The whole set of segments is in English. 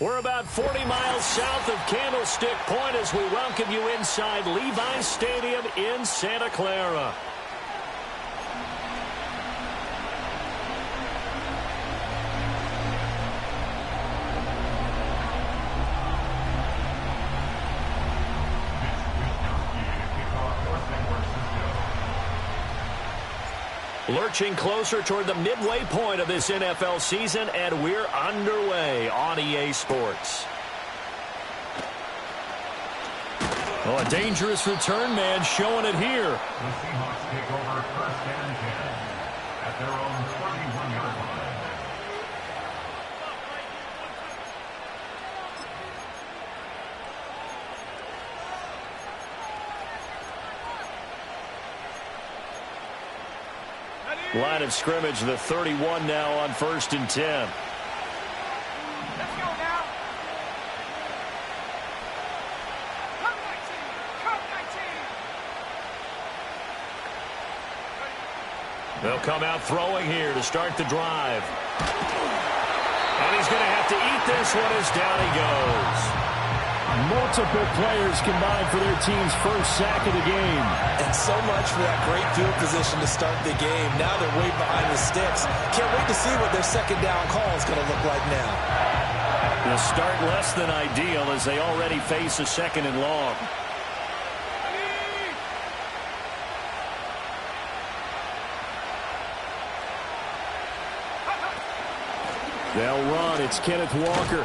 We're about 40 miles south of Candlestick Point as we welcome you inside Levi's Stadium in Santa Clara. Lurching closer toward the midway point of this NFL season, and we're underway on EA Sports. Oh, a dangerous return man showing it here. The Seahawks take over first and 10 at their own 21-yard line. Line of scrimmage, the 31 now on 1st and 10. Let's go now. Come 19. They'll come out throwing here to start the drive. And he's going to have to eat this one as down he goes. Multiple players combined for their team's first sack of the game. And so much for that great field position to start the game. Now they're way behind the sticks. Can't wait to see what their second down call is going to look like now. The start less than ideal as they already face a second and long. They'll run. It's Kenneth Walker.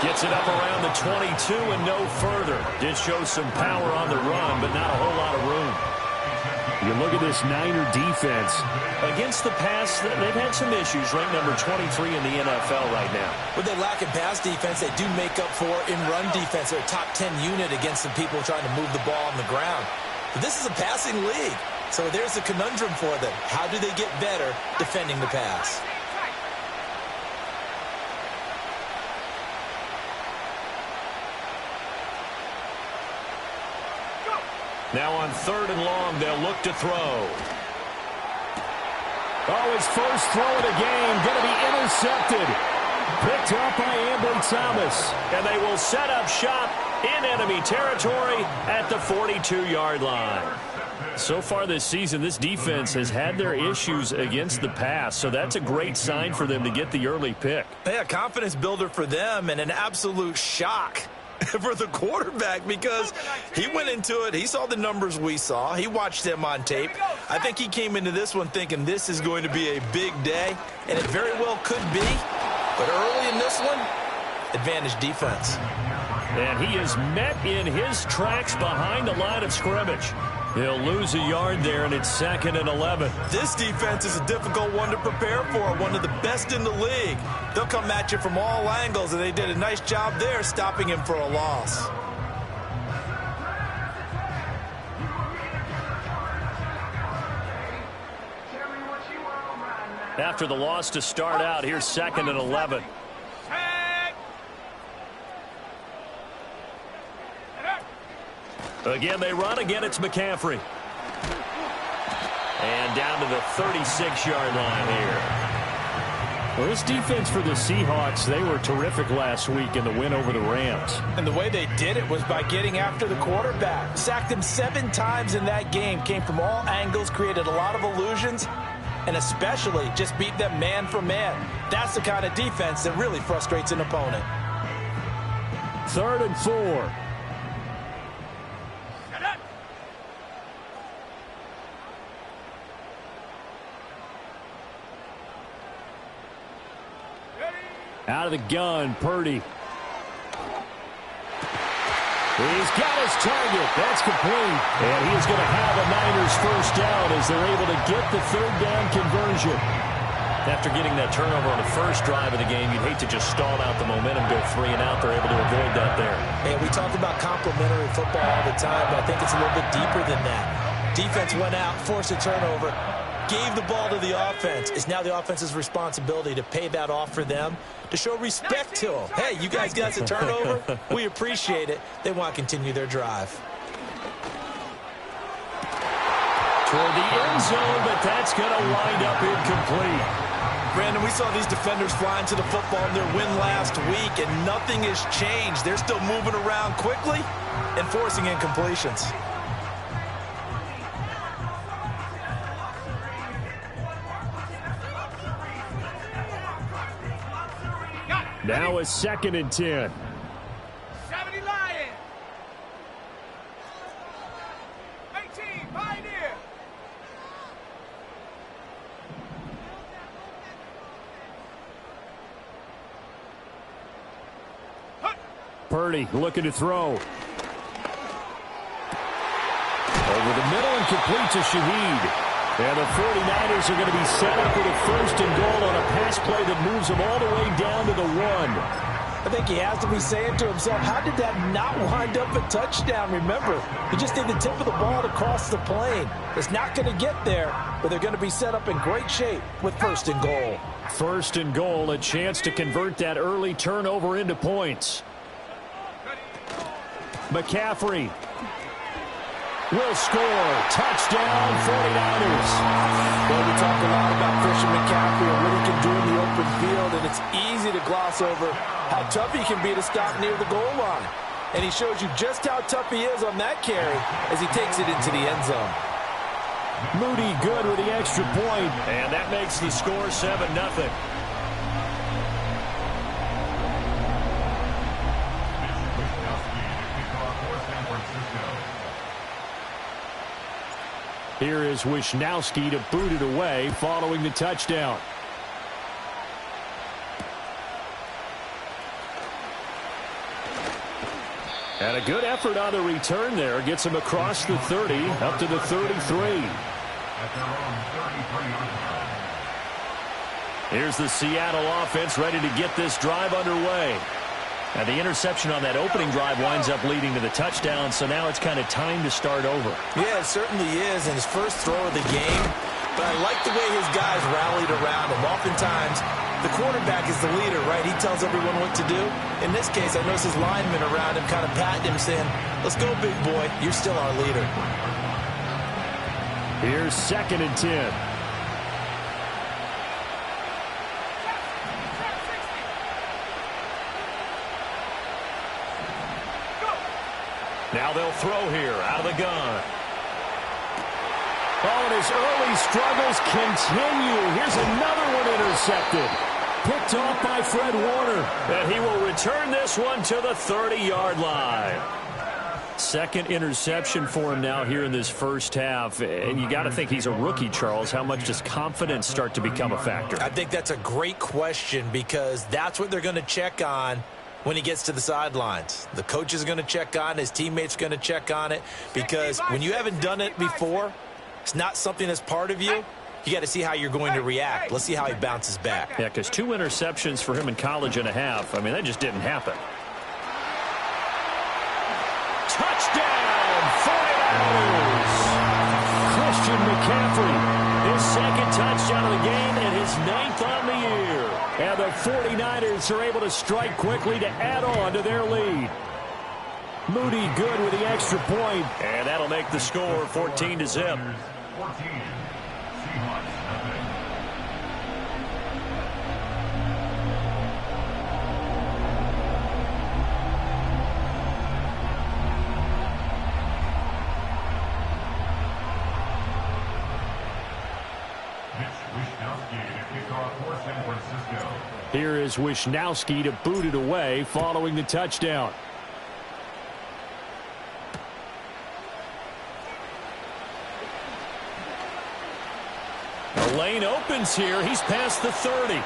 Gets it up around the 22 and no further. Did show some power on the run, but not a whole lot of room. You look at this Niner defense. Against the pass, they've had some issues. Ranked number 23 in the NFL right now. With their lack of pass defense, they do make up for in run defense. They're a top 10 unit against some people trying to move the ball on the ground. But this is a passing league. So there's a conundrum for them. How do they get better defending the pass? Now on 3rd and long, they'll look to throw. Oh, his first throw of the game going to be intercepted. Picked up by Ambry Thomas. And they will set up shop in enemy territory at the 42-yard line. So far this season, this defense has had their issues against the pass, so that's a great sign for them to get the early pick. Yeah, confidence builder for them and an absolute shock for the quarterback because he went into it. He saw the numbers we saw. He watched them on tape. I think he came into this one thinking this is going to be a big day, and it very well could be. But early in this one, advantage defense. And he is met in his tracks behind the line of scrimmage. He'll lose a yard there, and it's 2nd and 11. This defense is a difficult one to prepare for, one of the best in the league. They'll come at you from all angles, and they did a nice job there stopping him for a loss. After the loss to start out, here's 2nd and 11. Again, they run. Again, it's McCaffrey. And down to the 36-yard line here. Well, this defense for the Seahawks, they were terrific last week in the win over the Rams. And the way they did it was by getting after the quarterback. Sacked him 7 times in that game. Came from all angles, created a lot of illusions, and especially just beat them man for man. That's the kind of defense that really frustrates an opponent. 3rd and 4. Out of the gun, Purdy. He's got his target. That's complete. And he's going to have a Niners first down as they're able to get the 3rd down conversion. After getting that turnover on the first drive of the game, you'd hate to just stall out the momentum, go 3 and out. They're able to avoid that there. And we talk about complementary football all the time, but I think it's a little bit deeper than that. Defense went out, forced a turnover, gave the ball to the offense. It's now the offense's responsibility to pay that off for them, to show respect to them. Hey, you guys got the turnover. We appreciate it. They want to continue their drive. Toward the end zone, but that's going to wind up incomplete. Brandon, we saw these defenders flying to the football in their win last week, and nothing has changed. They're still moving around quickly and forcing incompletions. Now a 2nd and 10. 70 Lions. 18 Pioneer. Purdy looking to throw. Over the middle and complete to Shaheed. And the 49ers are going to be set up with a 1st and goal on a pass play that moves them all the way down to the 1. I think he has to be saying to himself, how did that not wind up a touchdown? Remember, he just did the tip of the ball across the plane. It's not going to get there, but they're going to be set up in great shape with 1st and goal. 1st and goal, a chance to convert that early turnover into points. McCaffrey will score. Touchdown, 49ers. Well, we talk a lot about Christian McCaffrey and what he can do in the open field, and it's easy to gloss over how tough he can be to stop near the goal line. And he shows you just how tough he is on that carry as he takes it into the end zone. Moody good with the extra point, and that makes the score 7-0. Here is Wishnowsky to boot it away following the touchdown. And a good effort on the return there. Gets him across the 30, up to the 33. Here's the Seattle offense ready to get this drive underway. And the interception on that opening drive winds up leading to the touchdown, so now it's kind of time to start over. Yeah, it certainly is, and his first throw of the game. But I like the way his guys rallied around him. Oftentimes, the quarterback is the leader, right? He tells everyone what to do. In this case, I notice his linemen around him kind of patting him, saying, let's go, big boy. You're still our leader. Here's 2nd and 10. Now they'll throw here out of the gun. Oh, and his early struggles continue. Here's another one intercepted. Picked off by Fred Warner. And he will return this one to the 30-yard line. 2nd interception for him now here in this first half. And you got to think he's a rookie, Charles. How much does confidence start to become a factor? I think that's a great question because that's what they're going to check on when he gets to the sidelines. The coach is going to check on it. His teammates are going to check on it because when you haven't done it before, it's not something that's part of you. You got to see how you're going to react. Let's see how he bounces back. Yeah, because 2 interceptions for him in college and a half. I mean, that just didn't happen. Touchdown, 49ers! Christian McCaffrey, his 2nd touchdown of the game and his 9th on the year. And the 49ers are able to strike quickly to add on to their lead. Moody good with the extra point, and that'll make the score 14-0. 14. Seahawks, nothing. Here is Wishnowsky to boot it away following the touchdown. The lane opens here. He's past the 30.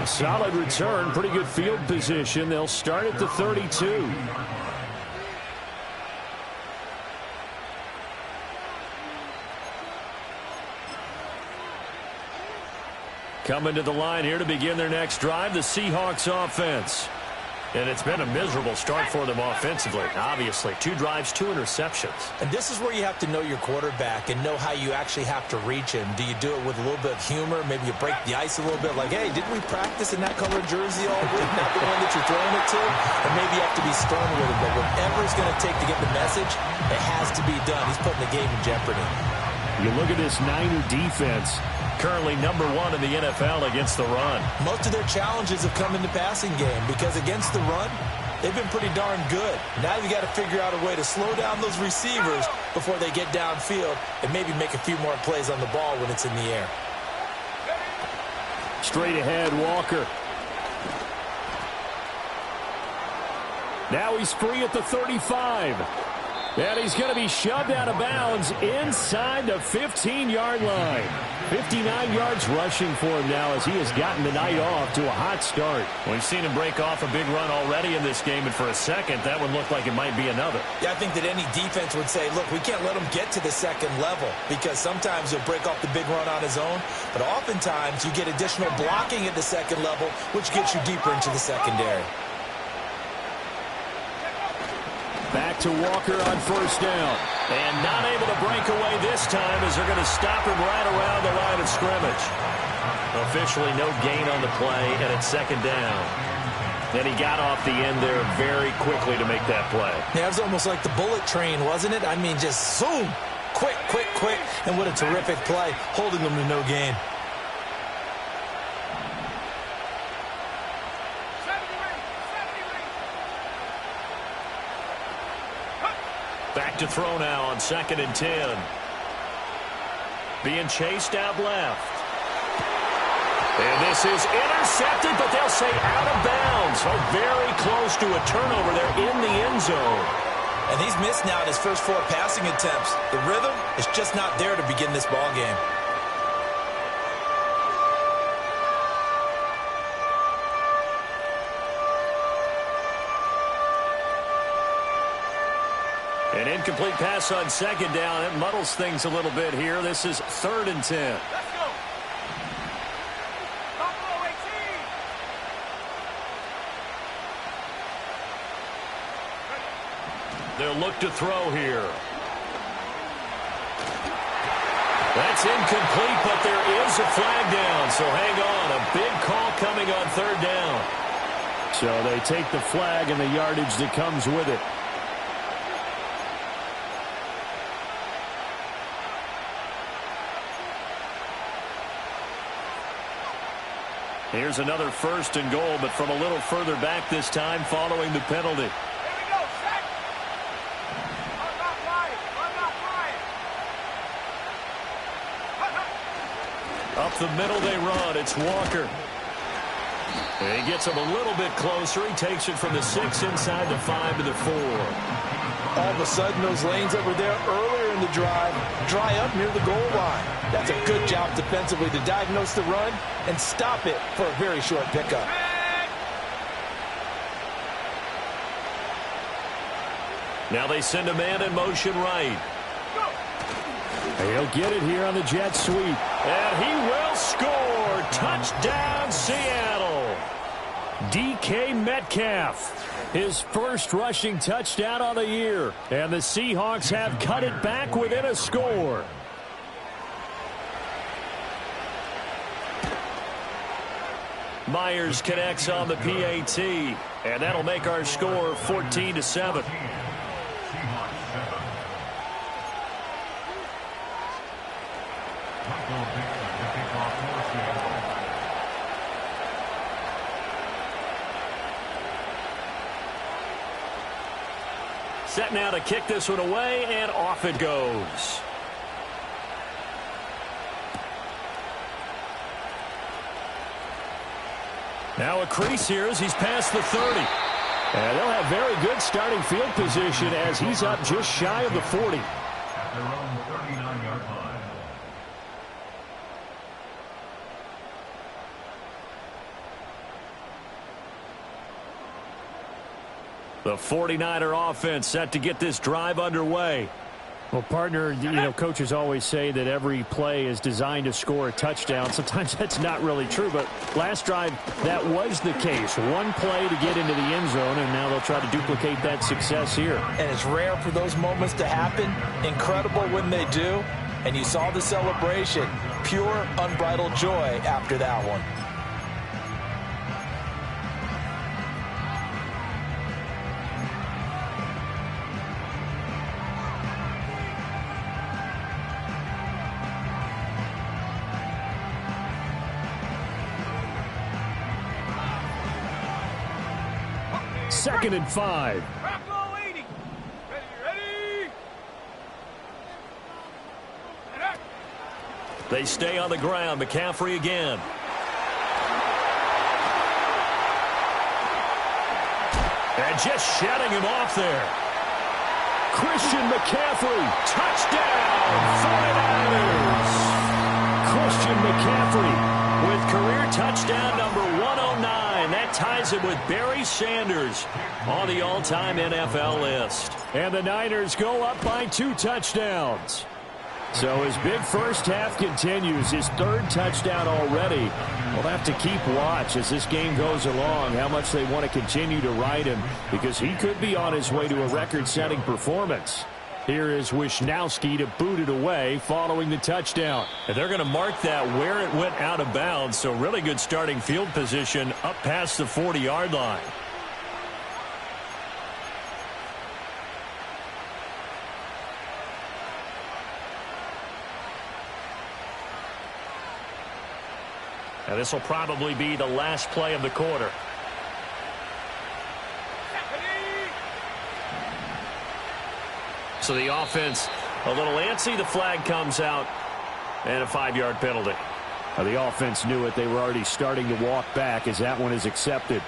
A solid return, pretty good field position. They'll start at the 32. Coming to the line here to begin their next drive, the Seahawks offense. And it's been a miserable start for them offensively. Obviously, 2 drives, 2 interceptions. And this is where you have to know your quarterback and know how you actually have to reach him. Do you do it with a little bit of humor? Maybe you break the ice a little bit like, hey, didn't we practice in that color jersey all week? Not the one that you're throwing it to? And maybe you have to be stern with him. But whatever it's going to take to get the message, it has to be done. He's putting the game in jeopardy. You look at this Niner defense. currently number 1 in the NFL against the run. Most of their challenges have come in the passing game because against the run, they've been pretty darn good. Now you got to figure out a way to slow down those receivers before they get downfield and maybe make a few more plays on the ball when it's in the air. Straight ahead, Walker. Now he's free at the 35. And he's going to be shoved out of bounds inside the 15-yard line. 59 yards rushing for him now as he has gotten the night off to a hot start. We've seen him break off a big run already in this game, and for a second, that would look like it might be another. Yeah, I think that any defense would say, look, we can't let him get to the second level because sometimes he'll break off the big run on his own, but oftentimes you get additional blocking at the second level, which gets you deeper into the secondary. Back to Walker on first down. And not able to break away this time as they're going to stop him right around the line of scrimmage. Officially no gain on the play, and it's second down. And he got off the end there very quickly to make that play. Yeah, it was almost like the bullet train, wasn't it? I mean, just zoom. Quick, quick, quick. And what a terrific play, holding them to no gain. Back to throw now on 2nd and 10. Being chased out left. And this is intercepted, but they'll say out of bounds. So very close to a turnover there in the end zone. And he's missed now his first 4 passing attempts. The rhythm is just not there to begin this ball game. An incomplete pass on 2nd down. It muddles things a little bit here. This is 3rd and 10. Let's go. Buffalo 18. They'll look to throw here. That's incomplete, but there is a flag down. So hang on. A big call coming on 3rd down. So they take the flag and the yardage that comes with it. Here's another 1st and goal, but from a little further back this time following the penalty. Here we go, set. I'm not flying. I'm not flying. Up the middle they run. It's Walker. And he gets him a little bit closer. He takes it from the 6 inside the 5 to the 4. All of a sudden, those lanes that were there earlier in the drive dry up near the goal line. That's a good job defensively to diagnose the run and stop it for a very short pickup. Now they send a man in motion right. He'll get it here on the jet sweep. And he will score. Touchdown, Seattle. DK Metcalf. His first rushing touchdown on the year. And the Seahawks have cut it back within a score. Myers connects on the PAT. And that'll make our score 14-7. Set now to kick this one away, and off it goes. Now a crease here as he's past the 30. And they'll have very good starting field position as he's up just shy of the 40. At their own 39-yard line. The 49er offense set to get this drive underway. Well, partner, you know, coaches always say that every play is designed to score a touchdown. Sometimes that's not really true, but last drive, that was the case. One play to get into the end zone, and now they'll try to duplicate that success here. And it's rare for those moments to happen. Incredible when they do. And you saw the celebration. Pure, unbridled joy after that one. 2nd and 5. Rocco 80. Ready. They stay on the ground. McCaffrey again. And just shutting him off there. Christian McCaffrey. Touchdown, 49ers. Christian McCaffrey with career touchdown number 109. That ties him with Barry Sanders on the all-time NFL list. And the Niners go up by 2 touchdowns. So his big first half continues, his 3rd touchdown already. We'll have to keep watch as this game goes along, how much they want to continue to ride him, because he could be on his way to a record-setting performance. Here is Wisnowski to boot it away following the touchdown. And they're going to mark that where it went out of bounds, so really good starting field position up past the 40-yard line. And this will probably be the last play of the quarter. So the offense a little antsy. The flag comes out and a 5-yard penalty. The offense knew it. They were already starting to walk back as that one is accepted.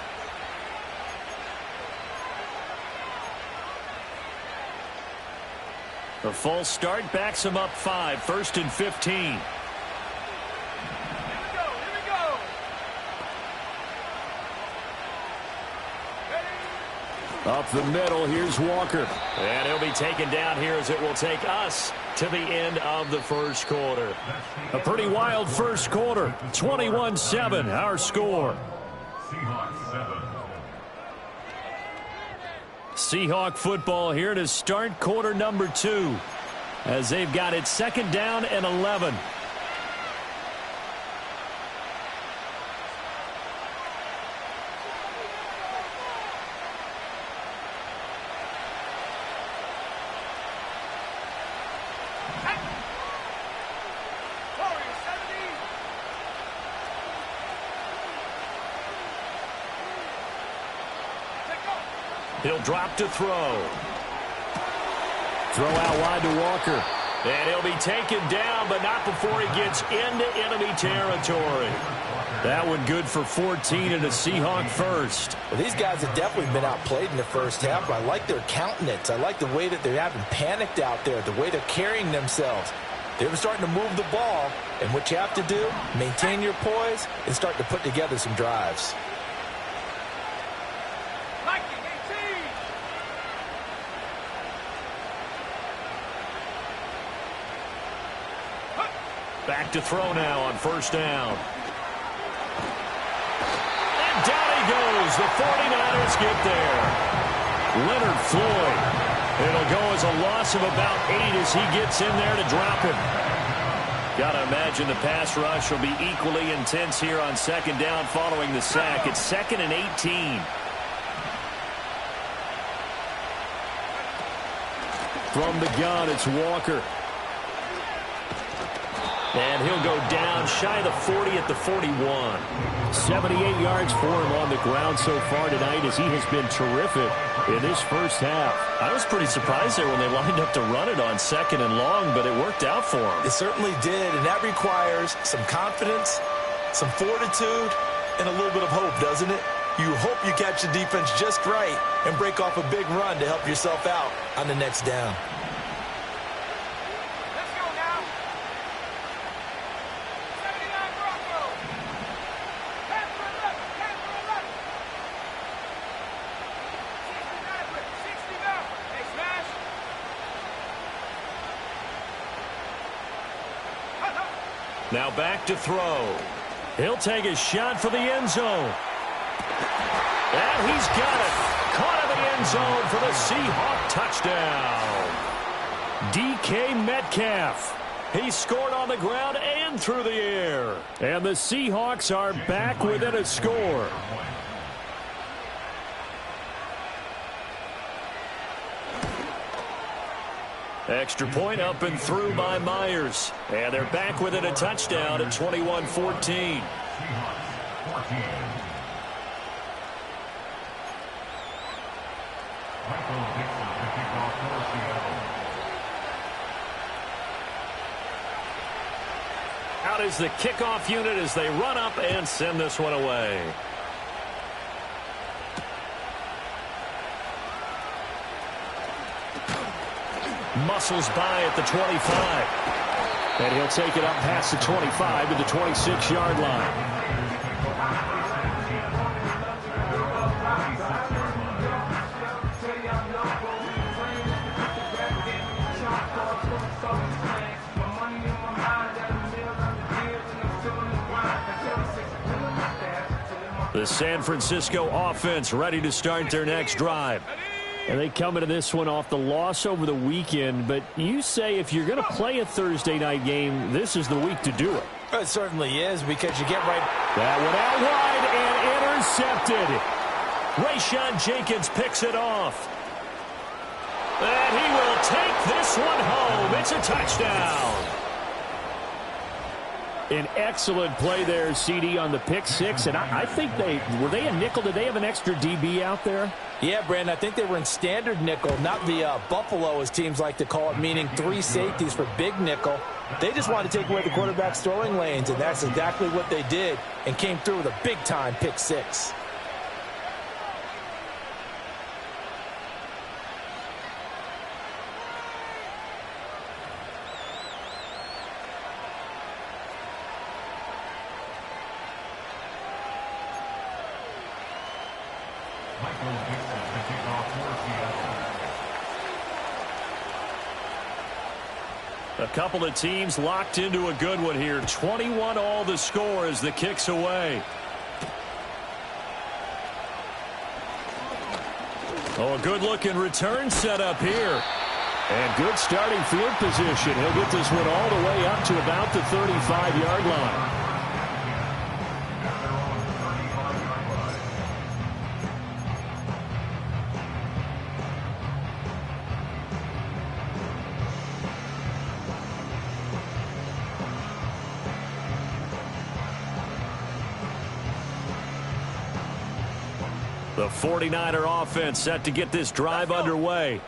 A false start backs him up 5. 1st and 15. Up the middle, here's Walker. And he'll be taken down here as it will take us to the end of the first quarter. A pretty wild first quarter. 21-7, our score. Seahawks 7. Seahawk football here to start quarter number 2 as they've got it 2nd down and 11. He'll drop to throw. Throw out wide to Walker. And he'll be taken down, but not before he gets into enemy territory. That one good for 14 and a Seahawk first. Well, these guys have definitely been outplayed in the first half, but I like their countenance. I like the way that they haven't panicked out there, the way they're carrying themselves. They're starting to move the ball, and what you have to do, maintain your poise and start to put together some drives. Back to throw now on 1st down. And down he goes. The 49ers get there. Leonard Floyd. It'll go as a loss of about 8 as he gets in there to drop him. Got to imagine the pass rush will be equally intense here on 2nd down following the sack. It's 2nd and 18. From the gun, it's Walker. And he'll go down shy of the 40 at the 41. 78 yards for him on the ground so far tonight as he has been terrific in this first half. I was pretty surprised there when they lined up to run it on 2nd and long, but it worked out for him. It certainly did, and that requires some confidence, some fortitude, and a little bit of hope, doesn't it? You hope you catch the defense just right and break off a big run to help yourself out on the next down. Now back to throw. He'll take a shot for the end zone. And he's got it. Caught in the end zone for the Seahawk touchdown. DK Metcalf. He scored on the ground and through the air. And the Seahawks are back within a score. Extra point up and through by Myers. And they're back within a touchdown at 21-14. Out is the kickoff unit as they run up and send this one away. Muscles by at the 25. And he'll take it up past the 25 to the 26-yard line. The San Francisco offense ready to start their next drive. And they come into this one off the loss over the weekend. But you say if you're going to play a Thursday night game, this is the week to do it. It certainly is, because you get right. That one out wide and intercepted. Rayshon Jenkins picks it off. And he will take this one home. It's a touchdown. An excellent play there, CD, on the pick six. And I think were they a nickel? Did they have an extra DB out there? Yeah, Brandon, I think they were in standard nickel, not the Buffalo, as teams like to call it, meaning 3 safeties for big nickel. They just wanted to take away the quarterback's throwing lanes, and that's exactly what they did, and came through with a big-time pick six. A couple of teams locked into a good one here. 21 all the score as the kick's away. Oh, a good-looking return set up here. And good starting field position. He'll get this one all the way up to about the 35-yard line. The 49er offense set to get this drive underway.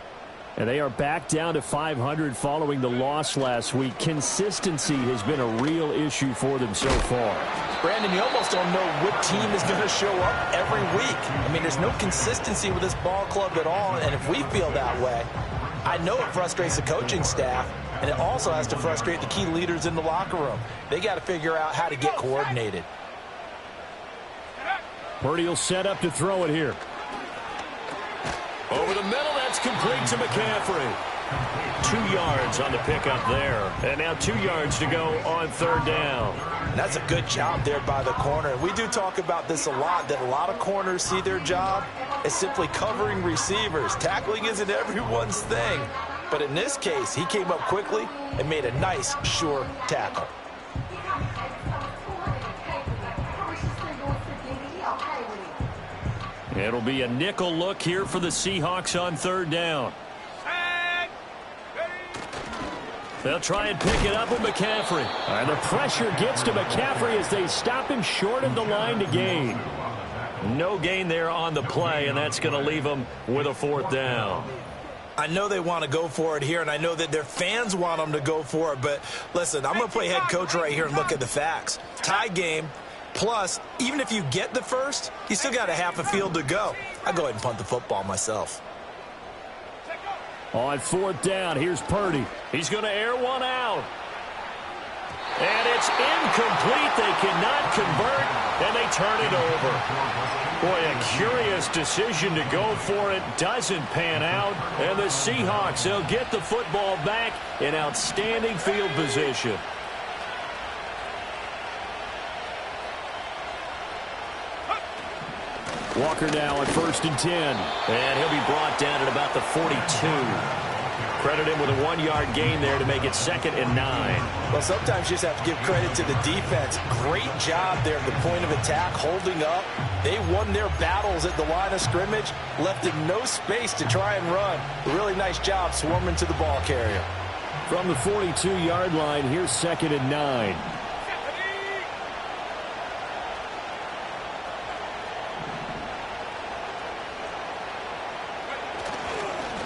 And they are back down to 500 following the loss last week. Consistency has been a real issue for them so far. Brandon, you almost don't know what team is going to show up every week. I mean, there's no consistency with this ball club at all, and if we feel that way, I know it frustrates the coaching staff, and it also has to frustrate the key leaders in the locker room. They got to figure out how to get coordinated. Purdy will set up to throw it here. Over the middle, that's complete to McCaffrey. 2 yards on the pickup there. And now 2 yards to go on third down. That's a good job there by the corner. We do talk about this a lot, that a lot of corners see their job as simply covering receivers. Tackling isn't everyone's thing. But in this case, he came up quickly and made a nice, sure tackle. It'll be a nickel look here for the Seahawks on third down. They'll try and pick it up with McCaffrey. And the pressure gets to McCaffrey as they stop him short of the line to gain. No gain there on the play, and that's going to leave them with a fourth down. I know they want to go for it here, and I know that their fans want them to go for it. But listen, I'm going to play head coach right here and look at the facts. Tie game. Plus, even if you get the first, you still got a half a field to go. I'll go ahead and punt the football myself. On fourth down, here's Purdy. He's going to air one out. And it's incomplete. They cannot convert, and they turn it over. Boy, a curious decision to go for it. Doesn't pan out. And the Seahawks, they'll get the football back in outstanding field position. Walker now at 1st and 10. And he'll be brought down at about the 42. Credit him with a 1-yard gain there to make it 2nd and 9. Well, sometimes you just have to give credit to the defense. Great job there at the point of attack, holding up. They won their battles at the line of scrimmage, left him no space to try and run. A really nice job swarming to the ball carrier. From the 42-yard line, here's 2nd and 9.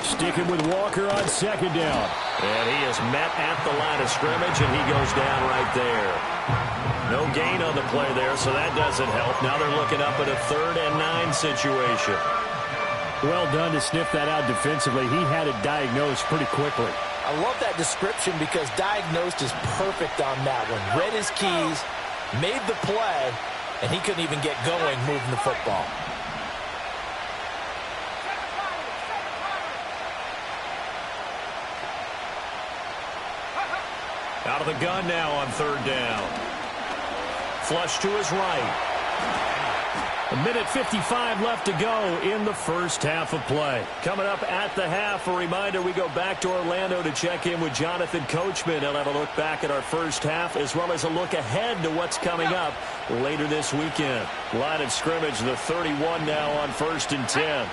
Sticking with Walker on second down. And he is met at the line of scrimmage, and he goes down right there. No gain on the play there, so that doesn't help. Now they're looking up at a 3rd and 9 situation. Well done to sniff that out defensively. He had it diagnosed pretty quickly. I love that description because diagnosed is perfect on that one. Read his keys, made the play, and he couldn't even get going moving the football. Out of the gun now on 3rd down. Flush to his right. 1:55 left to go in the first half of play. Coming up at the half, a reminder, we go back to Orlando to check in with Jonathan Coachman. He'll have a look back at our first half as well as a look ahead to what's coming up later this weekend. Line of scrimmage, the 31 now on 1st and 10.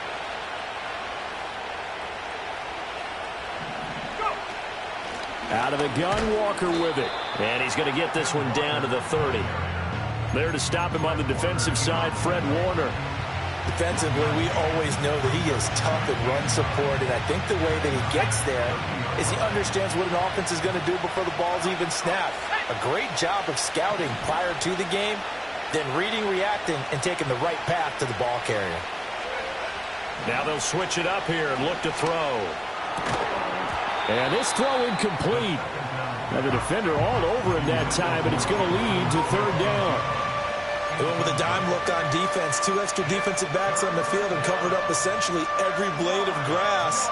Out of the gun, Walker with it. And he's going to get this one down to the 30. There to stop him on the defensive side, Fred Warner. Defensively, we always know that he is tough at run support, and I think the way that he gets there is he understands what an offense is going to do before the ball's even snapped. A great job of scouting prior to the game, then reading, reacting, and taking the right path to the ball carrier. Now they'll switch it up here and look to throw. And this throw incomplete. Now the defender all over him that time, but it's going to lead to 3rd down. They went with a dime look on defense. 2 extra defensive backs on the field and covered up essentially every blade of grass.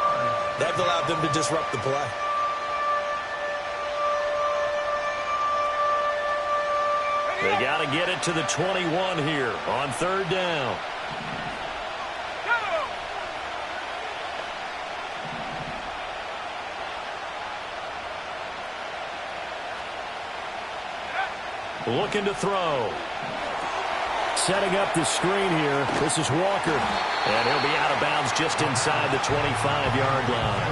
That allowed them to disrupt the play. They got to get it to the 21 here on 3rd down. Looking to throw. Setting up the screen here. This is Walker. And he'll be out of bounds just inside the 25-yard line.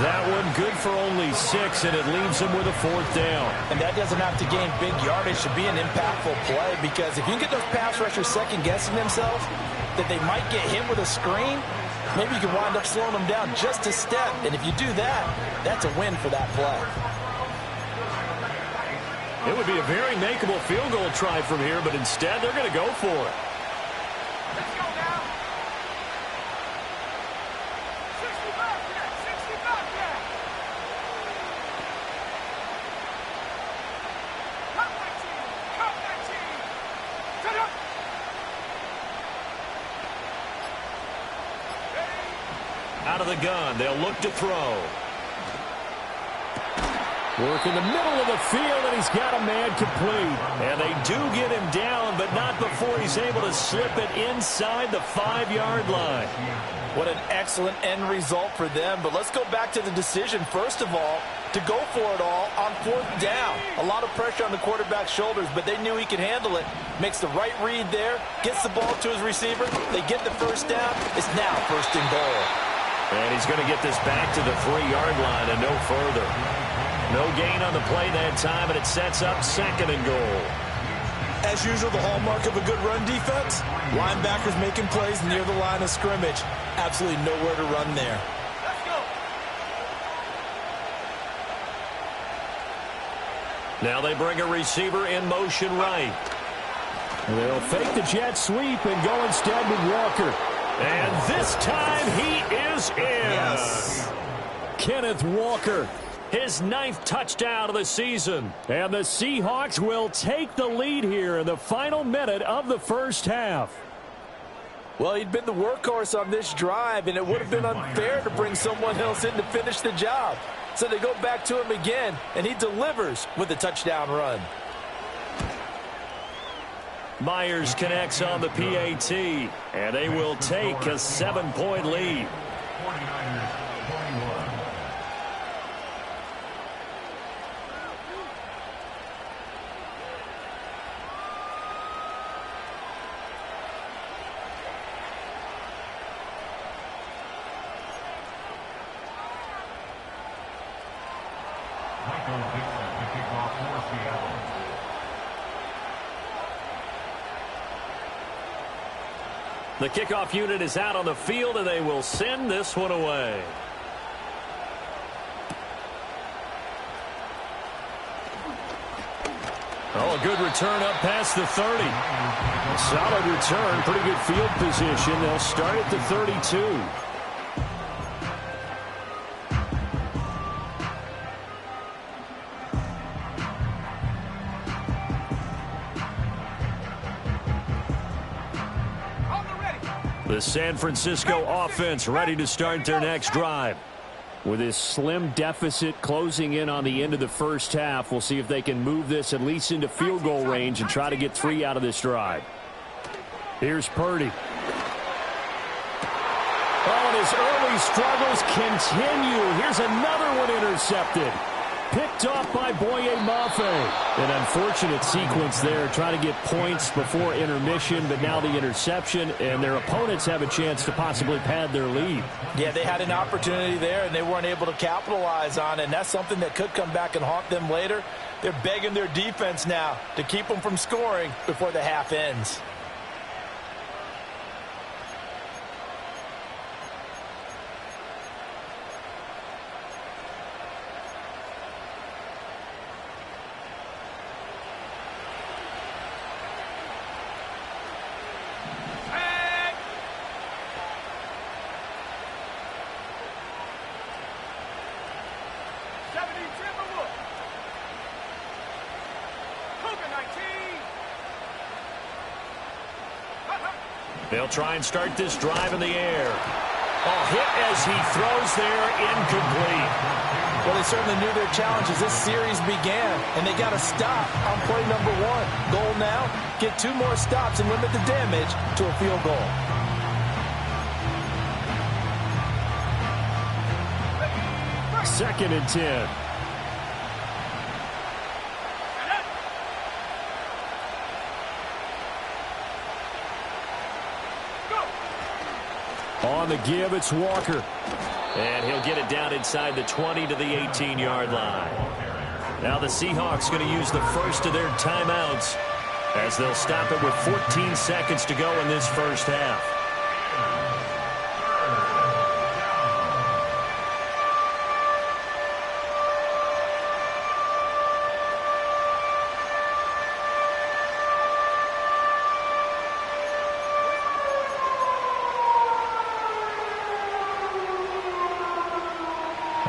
That one good for only 6, and it leaves him with a 4th down. And that doesn't have to gain big yardage to be an impactful play, because if you can get those pass rushers second-guessing themselves, that they might get hit with a screen, maybe you can wind up slowing them down just a step. And if you do that, that's a win for that play. It would be a very makeable field goal try from here, but instead they're going to go for it. Let's go now. 60 back there. 60 back there. Cut that team. Cut that team. Set up. Out of the gun, they'll look to throw. Work in the middle of the field, and he's got a man complete. And they do get him down, but not before he's able to slip it inside the 5-yard line. What an excellent end result for them. But let's go back to the decision, first of all, to go for it all on 4th down. A lot of pressure on the quarterback's shoulders, but they knew he could handle it. Makes the right read there, gets the ball to his receiver. They get the 1st down. It's now 1st and goal. And he's going to get this back to the 3-yard line and no further. No gain on the play that time, and it sets up 2nd and goal. As usual, the hallmark of a good run defense, linebackers making plays near the line of scrimmage. Absolutely nowhere to run there. Let's go. Now they bring a receiver in motion right. And they'll fake the jet sweep and go instead with Walker. And this time he is in. Yes. Kenneth Walker. His 9th touchdown of the season. And the Seahawks will take the lead here in the final minute of the first half. Well, he'd been the workhorse on this drive, and it would have been unfair to bring someone else in to finish the job. So they go back to him again, and he delivers with a touchdown run. Myers connects on the PAT, and they will take a 7-point lead. 49ers 21. Michael Dixon to kick off for Seattle. The kickoff unit is out on the field, and they will send this one away. Oh, a good return up past the 30. Solid return, pretty good field position. They'll start at the 32. The San Francisco offense ready to start their next drive. With this slim deficit closing in on the end of the first half, we'll see if they can move this at least into field goal range and try to get 3 out of this drive. Here's Purdy. Oh, and his early struggles continue. Here's another one intercepted. Picked off by Boye Mafe. An unfortunate sequence there, trying to get points before intermission, but now the interception, and their opponents have a chance to possibly pad their lead. Yeah, they had an opportunity there, and they weren't able to capitalize on it, and that's something that could come back and haunt them later. They're begging their defense now to keep them from scoring before the half ends. They'll try and start this drive in the air. Oh, hit as he throws there, incomplete. Well, they certainly knew their challenge as this series began, and they got to stop on play number 1. Goal now, get 2 more stops and limit the damage to a field goal. Second and 10. On the give, it's Walker. And he'll get it down inside the 20 to the 18-yard line. Now the Seahawks going to use the first of their timeouts as they'll stop it with 14 seconds to go in this first half.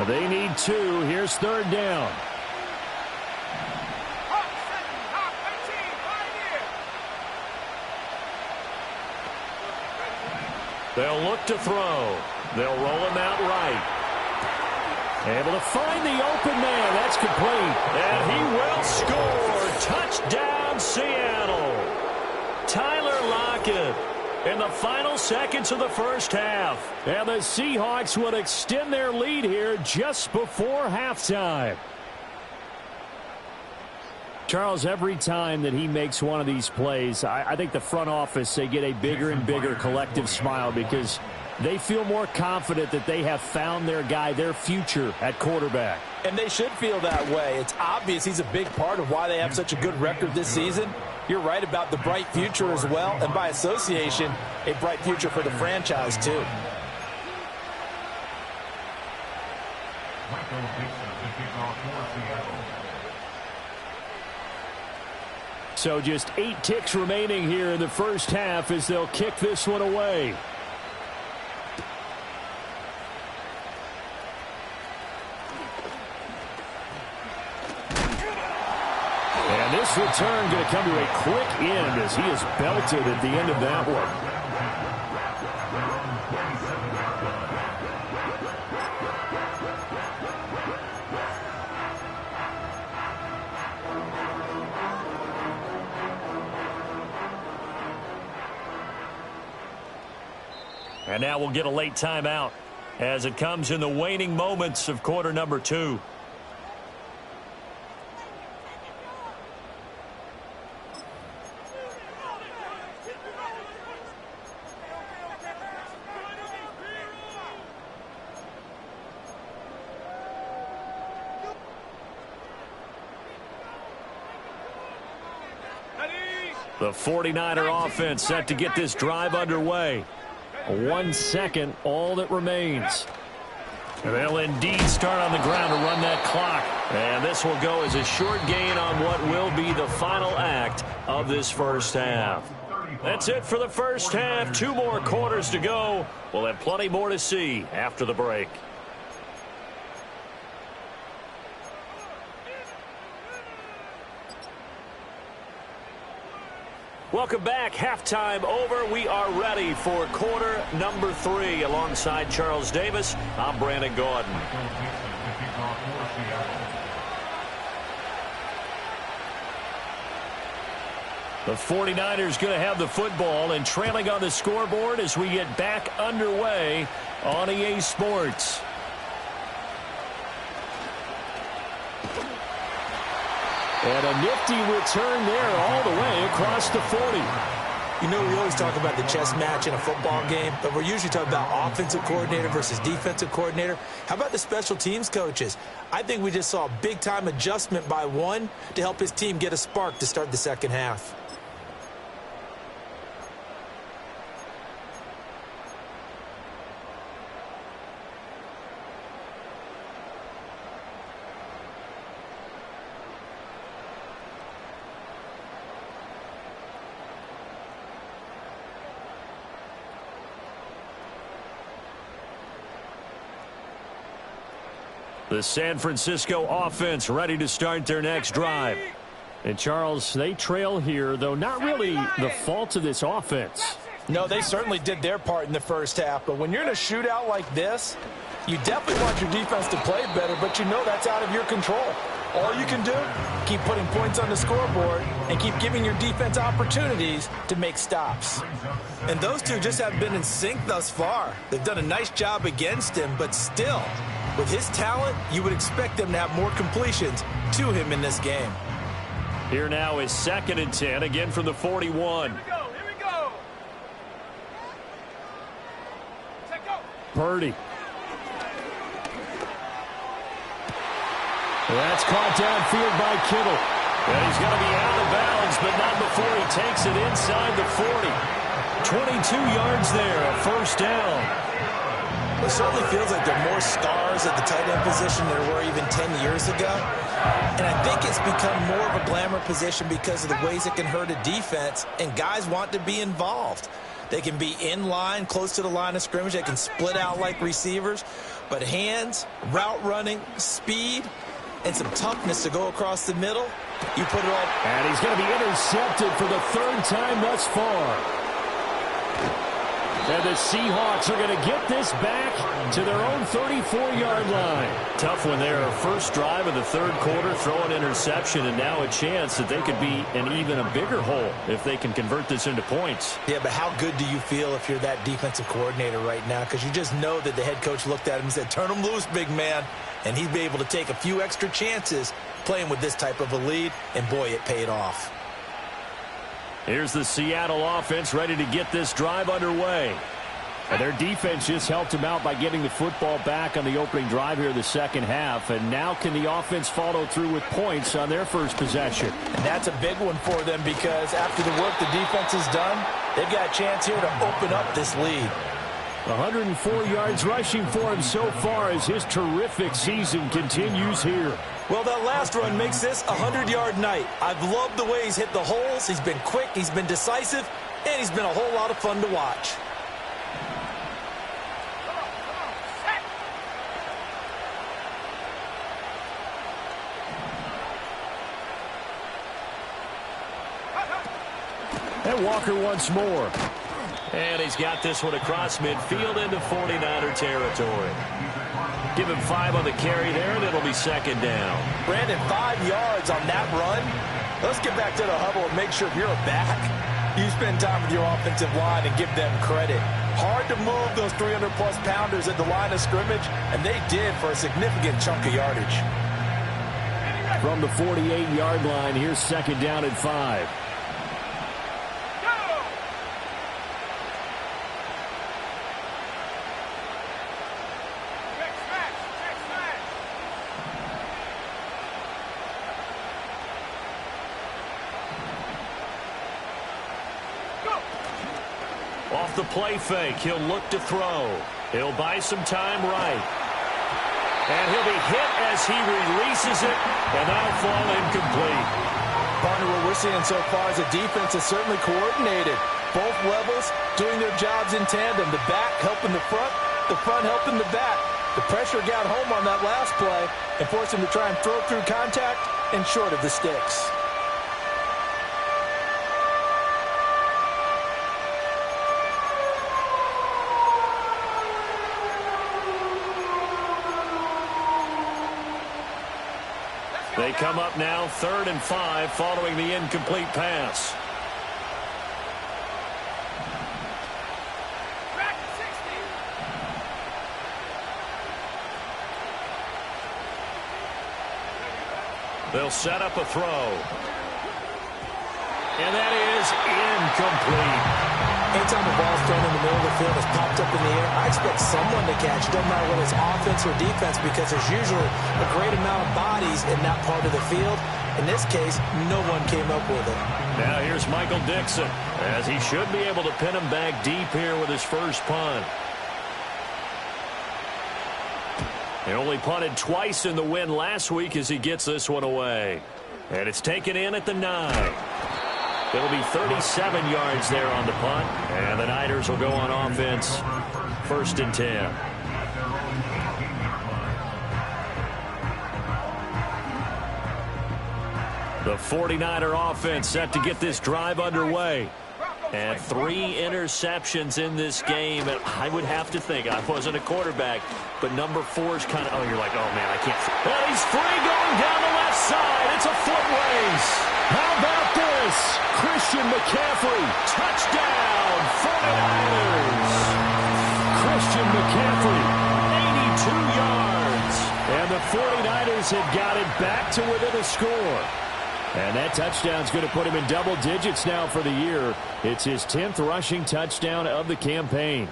They need 2. Here's third down. They'll look to throw. They'll roll him out right. Able to find the open man. That's complete. And he will score. Touchdown, Seattle. Tyler Lockett in the final seconds of the first half. And the Seahawks will extend their lead here just before halftime. Charles, every time that he makes one of these plays, I think the front office, they get a bigger and bigger collective smile because they feel more confident that they have found their guy, their future at quarterback. And they should feel that way. It's obvious he's a big part of why they have such a good record this season. You're right about the bright future as well, and by association, a bright future for the franchise too. So just 8 ticks remaining here in the first half as they'll kick this one away. And this return going to come to a quick end as he is belted at the end of that one. And now we'll get a late timeout as it comes in the waning moments of quarter number 2. The 49er offense set to get this drive underway. 1 second, all that remains. And they'll indeed start on the ground to run that clock. And this will go as a short gain on what will be the final act of this first half. That's it for the first half. 2 more quarters to go. We'll have plenty more to see after the break. Welcome back. Halftime over. We are ready for quarter number 3. Alongside Charles Davis, I'm Brandon Gordon. The 49ers going to have the football and trailing on the scoreboard as we get back underway on EA Sports. And a nifty return there all the way across the 40. You know, we always talk about the chess match in a football game, but we're usually talking about offensive coordinator versus defensive coordinator. How about the special teams coaches? I think we just saw a big-time adjustment by one to help his team get a spark to start the second half. The San Francisco offense ready to start their next drive. And, Charles, they trail here, though not really the fault of this offense. No, they certainly did their part in the first half. But when you're in a shootout like this, you definitely want your defense to play better, but you know that's out of your control. All you can do, keep putting points on the scoreboard and keep giving your defense opportunities to make stops. And those two just haven't been in sync thus far. They've done a nice job against him, but still, with his talent, you would expect them to have more completions to him in this game. Here now is 2nd and 10, again from the 41. Here we go. Purdy. That's caught downfield by Kittle. And he's going to be out of bounds, but not before he takes it inside the 40. 22 yards there, a first down. It certainly feels like there are more stars at the tight end position than there were even 10 years ago. And I think it's become more of a glamour position because of the ways it can hurt a defense, and guys want to be involved. They can be in line, close to the line of scrimmage. They can split out like receivers. But hands, route running, speed, and some toughness to go across the middle, you put it all. And he's going to be intercepted for the 3rd time thus far. And the Seahawks are going to get this back to their own 34-yard line. Tough one there. First drive of the 3rd quarter, throw an interception, and now a chance that they could be in even a bigger hole if they can convert this into points. Yeah, but how good do you feel if you're that defensive coordinator right now? Because you just know that the head coach looked at him and said, turn him loose, big man. And he'd be able to take a few extra chances playing with this type of a lead, and boy, it paid off. Here's the Seattle offense ready to get this drive underway. And their defense just helped them out by getting the football back on the opening drive here in the second half. And now can the offense follow through with points on their first possession? And that's a big one for them because after the work the defense has done, they've got a chance here to open up this lead. 104 yards rushing for him so far as his terrific season continues here. Well, that last run makes this a 100-yard night. I've loved the way he's hit the holes. He's been quick, he's been decisive, and he's been a whole lot of fun to watch. And Walker once more. And he's got this one across midfield into 49er territory. Give him 5 on the carry there, and it'll be 2nd down. Brandon, 5 yards on that run. Let's get back to the huddle and make sure if you're a back, you spend time with your offensive line and give them credit. Hard to move those 300-plus pounders at the line of scrimmage, and they did for a significant chunk of yardage. From the 48-yard line, here's 2nd down and 5. the play fake. He'll look to throw. He'll buy some time right. And he'll be hit as he releases it, and that'll fall incomplete. Partner, what we're seeing so far is the defense is certainly coordinated. Both levels doing their jobs in tandem. The back helping the front helping the back. The pressure got home on that last play and forced him to try and throw through contact and short of the sticks. They come up now 3rd and 5 following the incomplete pass. They'll set up a throw. And that is incomplete. Anytime the ball's thrown in the middle of the field, it's popped up in the air, I expect someone to catch. Doesn't matter whether it's offense or defense, because there's usually a great amount of bodies in that part of the field. In this case, no one came up with it. Now here's Michael Dixon, as he should be able to pin him back deep here with his first punt. He only punted twice in the win last week as he gets this one away. And it's taken in at the 9. It'll be 37 yards there on the punt. And the Niners will go on offense. 1st and 10. The 49er offense set to get this drive underway. And 3 interceptions in this game. And I would have to think, I wasn't a quarterback, but number 4 is kind of, oh, you're like, oh, man, I can't. And he's free going down the left side. It's a foot race. How about this? Christian McCaffrey, touchdown, 49ers. Christian McCaffrey, 82 yards. And the 49ers have got it back to within a score. And that touchdown's going to put him in double digits now for the year. It's his 10th rushing touchdown of the campaign.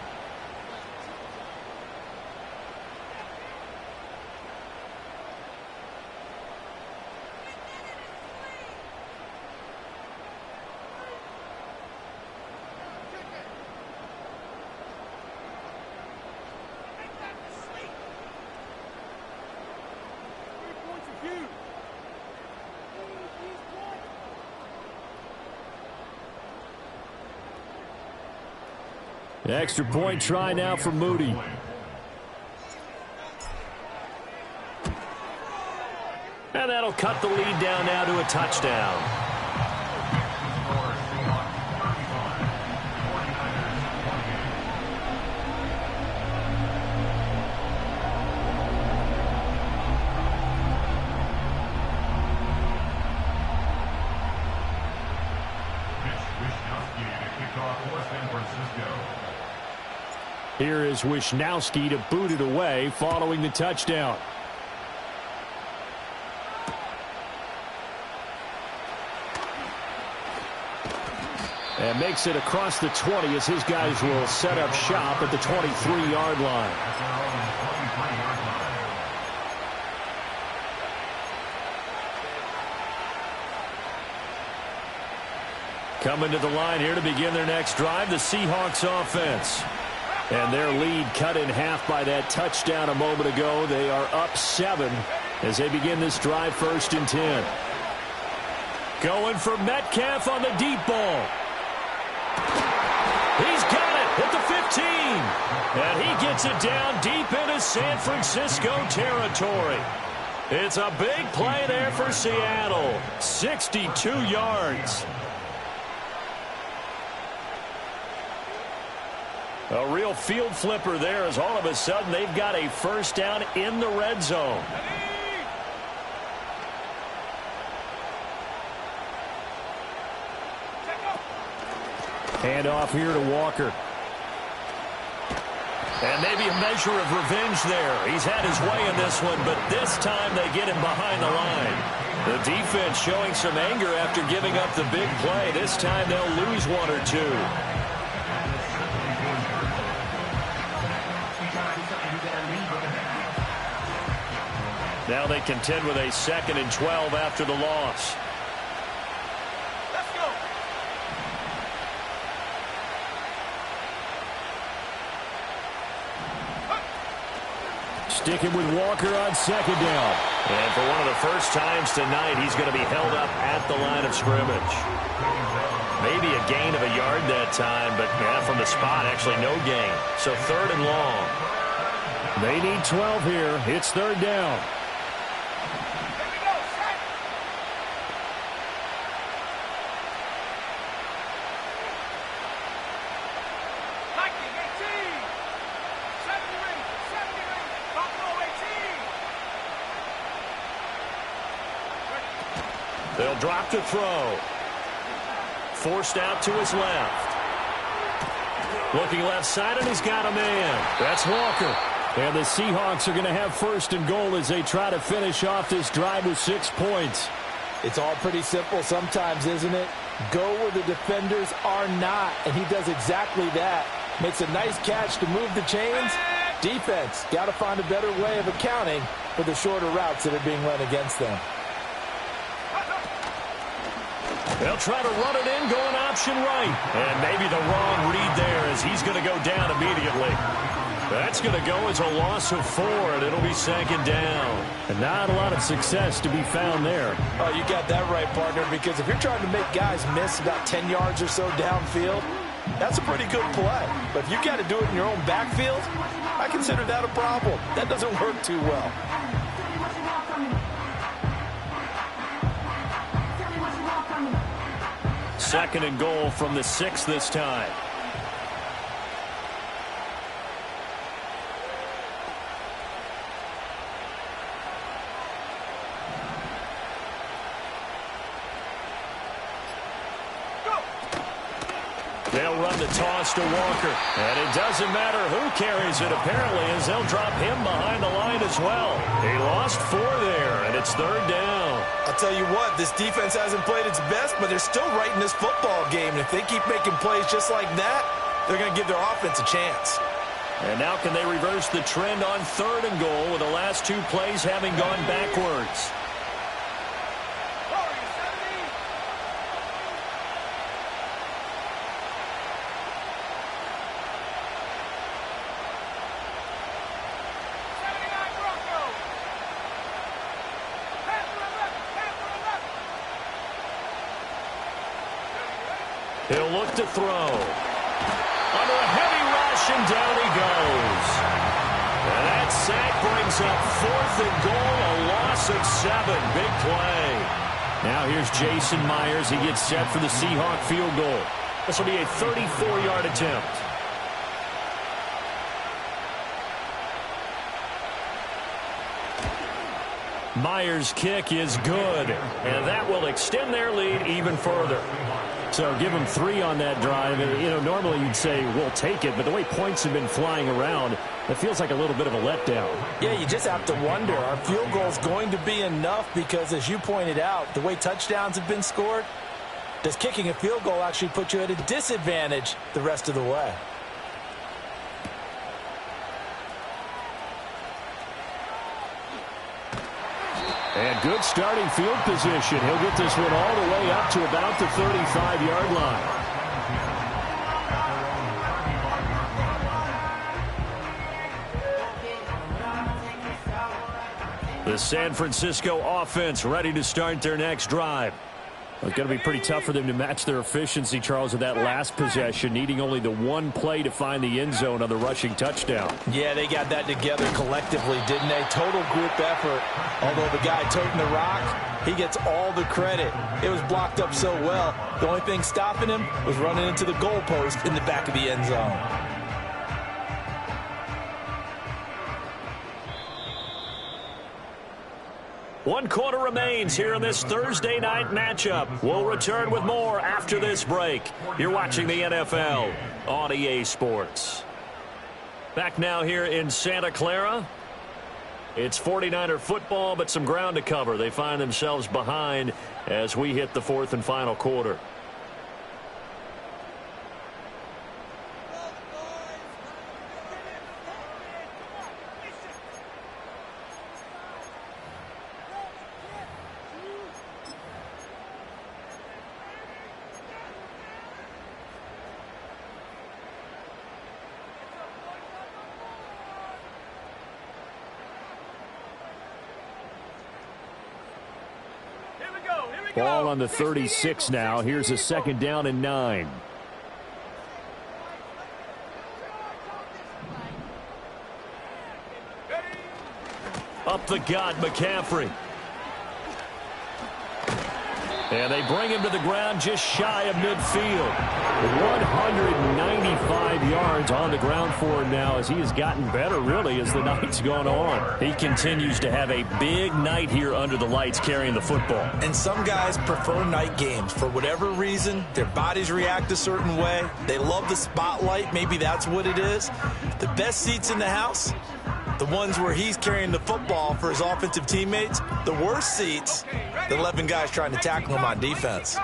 Extra point try now for Moody. And that'll cut the lead down now to a touchdown. Here is Wishnowski to boot it away following the touchdown. And makes it across the 20 as his guys will set up shop at the 23-yard line. Coming to the line here to begin their next drive, the Seahawks offense. And their lead cut in half by that touchdown a moment ago. They are up 7 as they begin this drive 1st and 10. Going for Metcalf on the deep ball. He's got it at the 15. And he gets it down deep into San Francisco territory. It's a big play there for Seattle. 62 yards. A real field flipper there as all of a sudden they've got a first down in the red zone. Hand off here to Walker. And maybe a measure of revenge there. He's had his way in this one, but this time they get him behind the line. The defense showing some anger after giving up the big play. This time they'll lose 1 or 2. Now they contend with a 2nd and 12 after the loss. Let's go. sticking with Walker on second down. And for one of the first times tonight, he's going to be held up at the line of scrimmage. Maybe a gain of a yard that time, but from the spot, actually no gain. So third and long. They need 12 here. It's third down. They'll drop to throw. Forced out to his left. Looking left side, and he's got a man. That's Walker. And the Seahawks are going to have first and goal as they try to finish off this drive with 6 points. It's all pretty simple sometimes, isn't it? Go where the defenders are not, and he does exactly that. Makes a nice catch to move the chains. Defense, got to find a better way of accounting for the shorter routes that are being run against them. They'll try to run it in, going option right. And maybe the wrong read there as he's going to go down immediately. That's going to go as a loss of 4, and it'll be second down. And not a lot of success to be found there. Oh, you got that right, partner, because if you're trying to make guys miss about 10 yards or so downfield, that's a pretty good play. But if you got to do it in your own backfield, I consider that a problem. That doesn't work too well. Second and goal from the 6 this time. They'll run the toss to Walker. And it doesn't matter who carries it, apparently, as they'll drop him behind the line as well. He lost 4 there, and it's third down. I'll tell you what, this defense hasn't played its best, but they're still right in this football game. And if they keep making plays just like that, they're going to give their offense a chance. And now can they reverse the trend on third and goal with the last 2 plays having gone backwards? He'll look to throw. Under a heavy rush, and down he goes. And that sack brings up 4th and goal, a loss of 7. Big play. Now here's Jason Myers. He gets set for the Seahawk field goal. This will be a 34-yard attempt. Myers' kick is good, and that will extend their lead even further. So give them 3 on that drive. You know, normally you'd say, we'll take it, but the way points have been flying around, it feels like a little bit of a letdown. Yeah, you just have to wonder, are field goals going to be enough? Because as you pointed out, the way touchdowns have been scored, does kicking a field goal actually put you at a disadvantage the rest of the way? And good starting field position. He'll get this one all the way up to about the 35-yard line. The San Francisco offense ready to start their next drive. It's going to be pretty tough for them to match their efficiency, Charles, with that last possession, needing only the 1 play to find the end zone on the rushing touchdown. Yeah, they got that together collectively, didn't they? Total group effort. Although the guy toting the rock, he gets all the credit. It was blocked up so well. The only thing stopping him was running into the goalpost in the back of the end zone. One quarter remains here in this Thursday night matchup. We'll return with more after this break. You're watching the NFL on EA Sports. Back now here in Santa Clara. It's 49er football, but some ground to cover. They find themselves behind as we hit the 4th and final quarter. Ball on the 36 now. Here's a second down and 9. Up the gut, McCaffrey. And they bring him to the ground just shy of midfield. 195 yards on the ground for him now as he has gotten better, really, as the night's gone on. He continues to have a big night here under the lights carrying the football. And some guys prefer night games. For whatever reason, their bodies react a certain way. They love the spotlight. Maybe that's what it is. The best seats in the house, the ones where he's carrying the football for his offensive teammates. The worst seats, the 11 guys trying to tackle him on defense.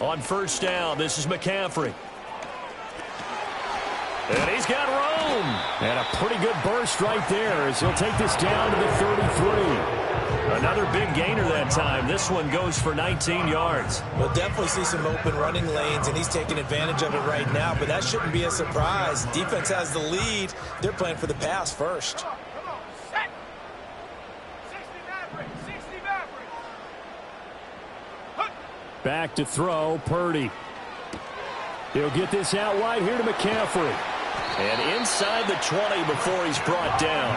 On first down, this is McCaffrey. And he's got room. And a pretty good burst right there as he'll take this down to the 33. Another big gainer that time. This one goes for 19 yards. We'll definitely see some open running lanes, and he's taking advantage of it right now, but that shouldn't be a surprise. Defense has the lead. They're playing for the pass first. Back to throw, Purdy. He'll get this out wide here to McCaffrey. And inside the 20 before he's brought down.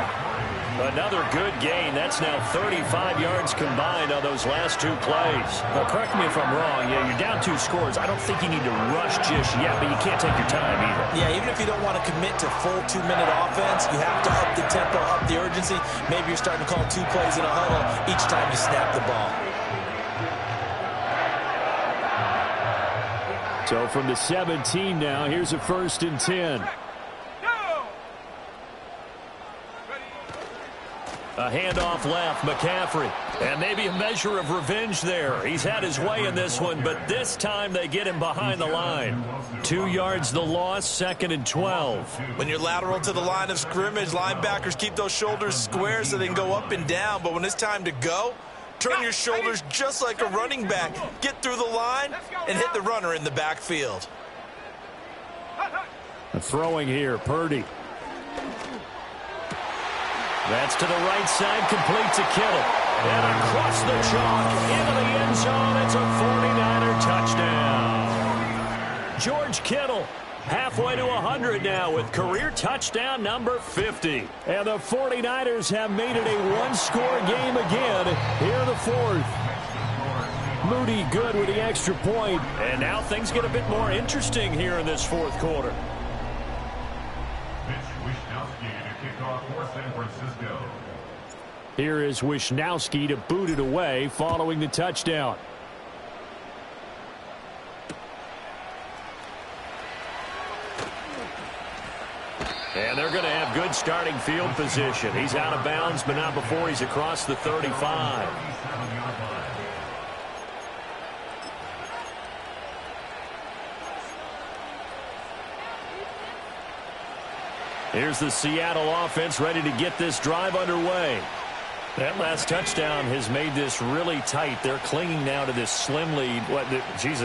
Another good gain. That's now 35 yards combined on those last two plays. Now, correct me if I'm wrong. Yeah, you're down 2 scores. I don't think you need to rush just yet, but you can't take your time either. Yeah, even if you don't want to commit to full 2-minute offense, you have to up the tempo, up the urgency. Maybe you're starting to call 2 plays in a huddle each time you snap the ball. So from the 17 now, here's a 1st and 10. A handoff left, McCaffrey. And maybe a measure of revenge there. He's had his way in this one, but this time they get him behind the line. 2 yards the loss, 2nd and 12. When you're lateral to the line of scrimmage, linebackers keep those shoulders square so they can go up and down. But when it's time to go, turn your shoulders just like a running back. Get through the line and hit the runner in the backfield. Throwing here, Purdy. That's to the right side, complete to Kittle. And across the chalk, into the end zone, it's a 49er touchdown. George Kittle, halfway to 100 now with career touchdown number 50. And the 49ers have made it a one-score game again here in the 4th. Moody good with the extra point. And now things get a bit more interesting here in this 4th quarter. Here is Wishnowski to boot it away following the touchdown. And they're going to have good starting field position. He's out of bounds, but not before he's across the 35. Here's the Seattle offense ready to get this drive underway. That last touchdown has made this really tight. They're clinging now to this slim lead.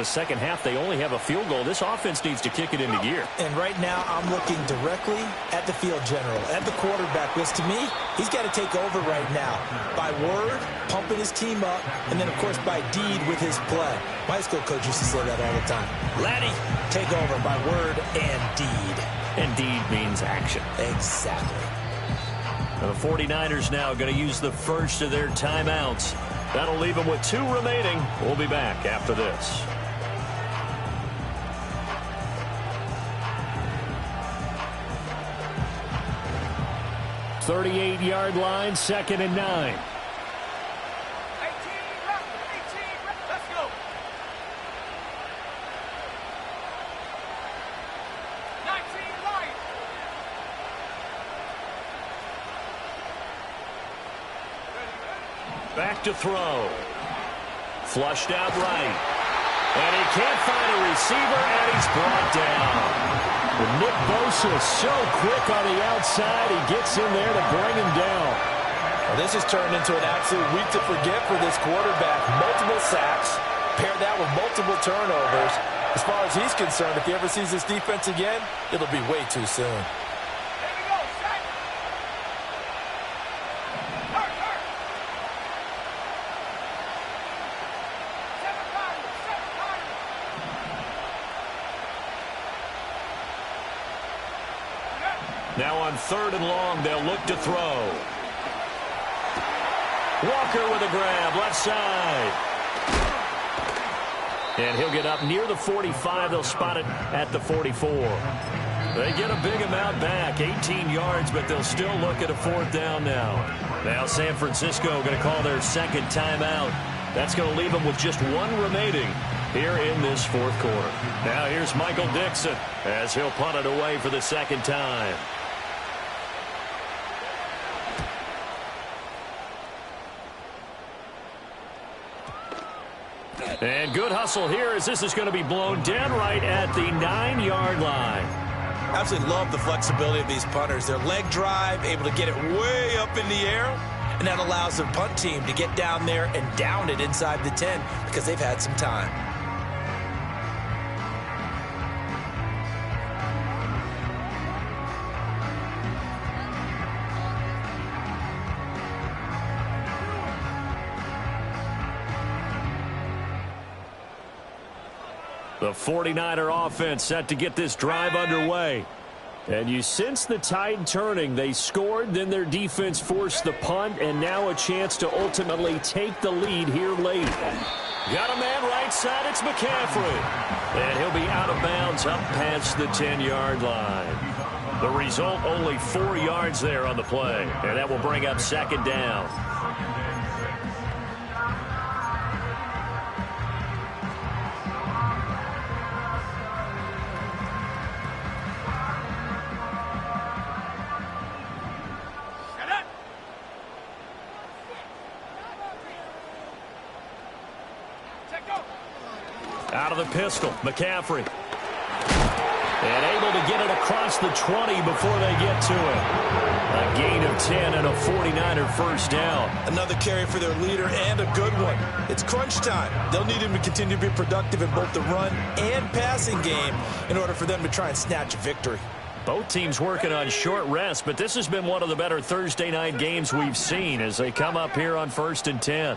Second half, they only have a field goal. This offense needs to kick it into gear. And right now, I'm looking directly at the field general, at the quarterback, because to me, he's got to take over right now. By word, pumping his team up, and then, of course, by deed with his play. My high school coach used to say that all the time. Laddie, take over by word and deed. And deed means action. Exactly. The 49ers now going to use the first of their timeouts. That'll leave them with 2 remaining. We'll be back after this. "38-yard line, 2nd and 9. Back to throw. Flushed out right. And he can't find a receiver, and he's brought down. But Nick Bosa is so quick on the outside, he gets in there to bring him down. Well, this has turned into an absolute week to forget for this quarterback. Multiple sacks, pair that with multiple turnovers. As far as he's concerned, if he ever sees this defense again, it'll be way too soon. Now on 3rd and long, they'll look to throw. Walker with a grab, left side. And he'll get up near the 45. They'll spot it at the 44. They get a big amount back, 18 yards, but they'll still look at a 4th down now. Now San Francisco going to call their 2nd timeout. That's going to leave them with just 1 remaining here in this 4th quarter. Now here's Michael Dixon as he'll punt it away for the 2nd time. And good hustle here as this is going to be blown dead right at the 9-yard line. Absolutely love the flexibility of these punters. Their leg drive, able to get it way up in the air, and that allows the punt team to get down there and down it inside the 10 because they've had some time. The 49er offense set to get this drive underway. And you sense the tide turning. They scored, then their defense forced the punt, and now a chance to ultimately take the lead here late. Got a man right side, it's McCaffrey. And he'll be out of bounds up past the 10-yard line. The result, only 4 yards there on the play. And that will bring up 2nd down. Out of the pistol, McCaffrey. And able to get it across the 20 before they get to it. A gain of 10 and a 49er 1st down. Another carry for their leader and a good one. It's crunch time. They'll need him to continue to be productive in both the run and passing game in order for them to try and snatch a victory. Both teams working on short rest, but this has been one of the better Thursday night games we've seen as they come up here on 1st and 10.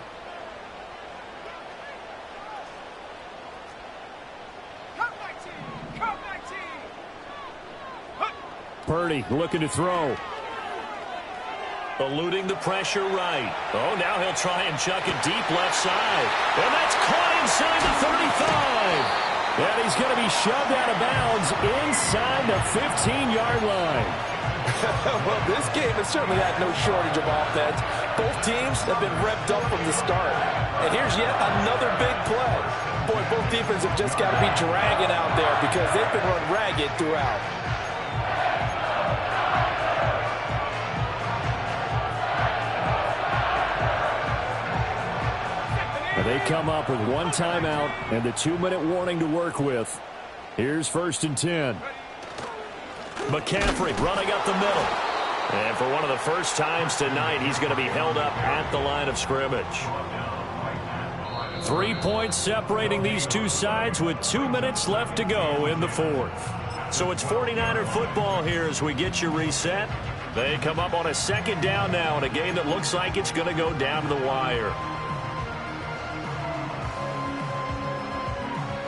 Purdy looking to throw. Eluding the pressure right. Oh, now he'll try and chuck it deep left side. And that's caught inside the 35. And he's going to be shoved out of bounds inside the 15-yard line. Well, this game has certainly had no shortage of offense. Both teams have been revved up from the start. And here's yet another big play. Boy, both defenses have just got to be dragging out there because they've been run ragged throughout. They come up with 1 timeout and the 2-minute warning to work with. Here's 1st and 10. McCaffrey running up the middle. And for one of the first times tonight, he's going to be held up at the line of scrimmage. 3 points separating these two sides with 2 minutes left to go in the 4th. So it's 49er football here as we get you reset. They come up on a 2nd down now in a game that looks like it's going to go down to the wire.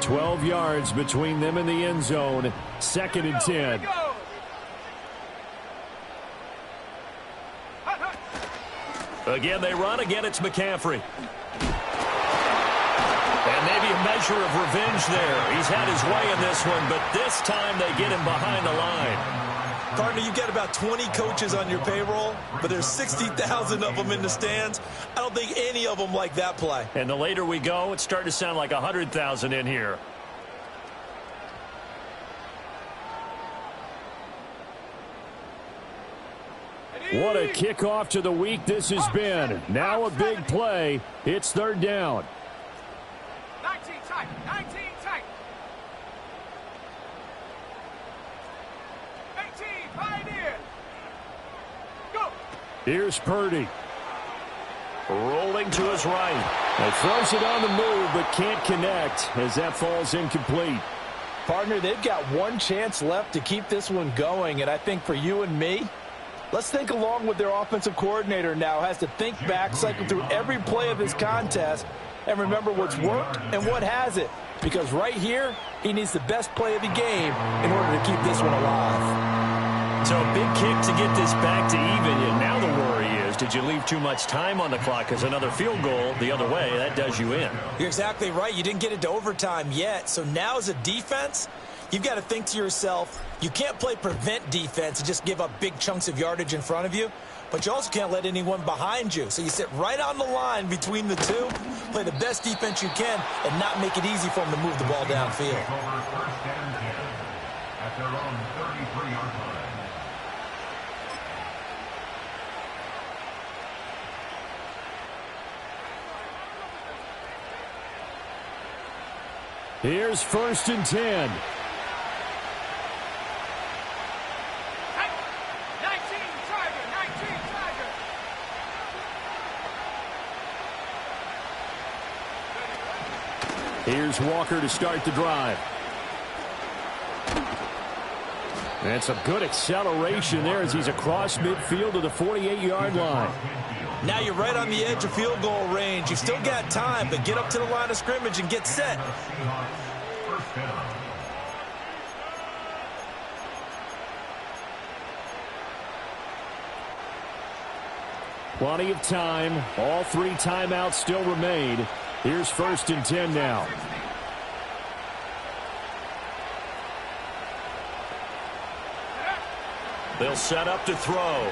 12 yards between them and the end zone. 2nd and 10. Again, they run. Again, it's McCaffrey. And maybe a measure of revenge there. He's had his way in this one, but this time they get him behind the line. Partner, you get about 20 coaches on your payroll, but there's 60,000 of them in the stands. I don't think any of them like that play. And the later we go, it's starting to sound like 100,000 in here. What a kickoff to the week this has been. Now a big play. It's 3rd down. 19 tight, 19 tight. 18, pioneer. Go. Here's Purdy. Rolling to his right. He throws it on the move, but can't connect as that falls incomplete. Partner, they've got one chance left to keep this one going, and I think for you and me, let's think along with their offensive coordinator now. Has to think back, cycle through every play of this contest, and remember what's worked and what hasn't. Because right here, he needs the best play of the game in order to keep this one alive. So a big kick to get this back to even. And now the worry is, did you leave too much time on the clock? Because another field goal the other way, that does you in. You're exactly right. You didn't get it to overtime yet. So now as a defense, you've got to think to yourself, you can't play prevent defense and just give up big chunks of yardage in front of you. But you also can't let anyone behind you. So you sit right on the line between the two, play the best defense you can, and not make it easy for them to move the ball downfield. At their own 33-yard line. Here's 1st and 10. 19 Tiger. Here's Walker to start the drive. And some good acceleration there as he's across midfield to the 48-yard line. Now you're right on the edge of field goal range. You've still got time, but get up to the line of scrimmage and get set. First down. Plenty of time. All 3 timeouts still remain. Here's 1st and 10 now. They'll set up to throw.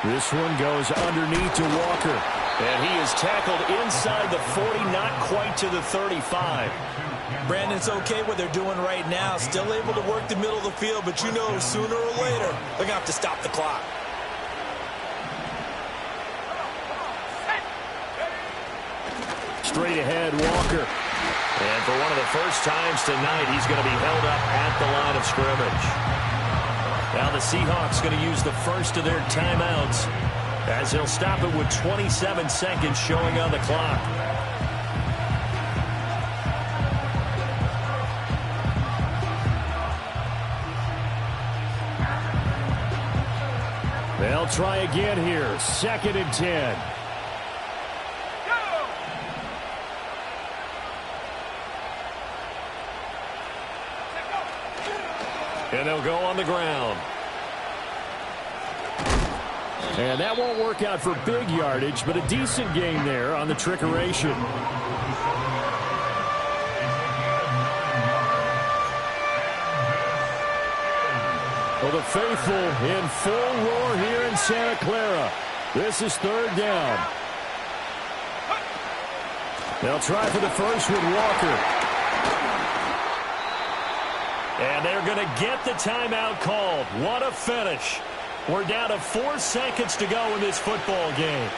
This one goes underneath to Walker. And he is tackled inside the 40, not quite to the 35. Brandon, it's okay what they're doing right now. Still able to work the middle of the field, but you know sooner or later they're going to have to stop the clock. Straight ahead, Walker. And for one of the first times tonight, he's going to be held up at the line of scrimmage. Now the Seahawks going to use the first of their timeouts as they'll stop it with 27 seconds showing on the clock. They'll try again here. 2nd and 10. And they'll go on the ground. And that won't work out for big yardage, but a decent gain there on the trickeration. Well, the faithful in full roar here in Santa Clara. This is 3rd down. They'll try for the first with Walker. And they're going to get the timeout called. What a finish. We're down to 4 seconds to go in this football game.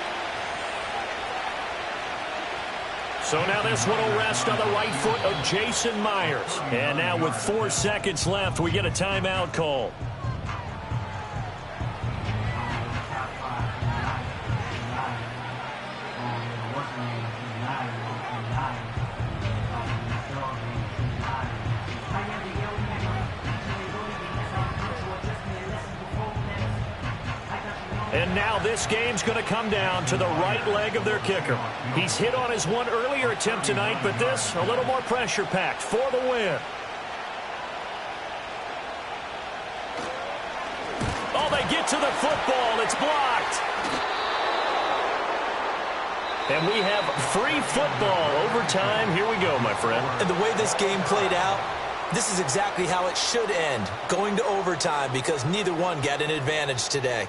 So now this one will rest on the right foot of Jason Myers. And now with 4 seconds left, we get a timeout call. And now this game's going to come down to the right leg of their kicker. He's hit on his one earlier attempt tonight, but this a little more pressure-packed for the win. Oh, they get to the football. It's blocked. And we have free football. Overtime. Here we go, my friend. And the way this game played out, this is exactly how it should end, going to overtime, because neither one got an advantage today.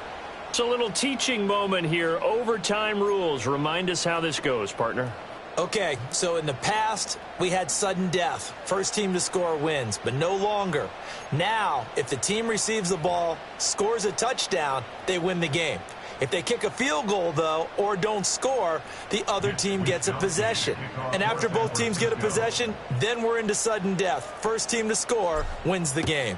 It's a little teaching moment here. Overtime rules. Remind us how this goes, partner. Okay, so in the past, we had sudden death. First team to score wins, but no longer. Now, if the team receives the ball, scores a touchdown, they win the game. If they kick a field goal, though, or don't score, the other team gets a possession. And after both teams get a possession, then we're into sudden death. First team to score wins the game.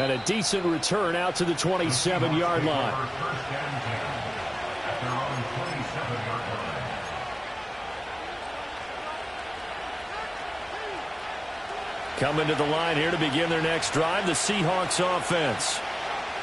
And a decent return out to the 27-yard line. First and 10 at their own 27-yard line. Coming to the line here to begin their next drive, the Seahawks offense.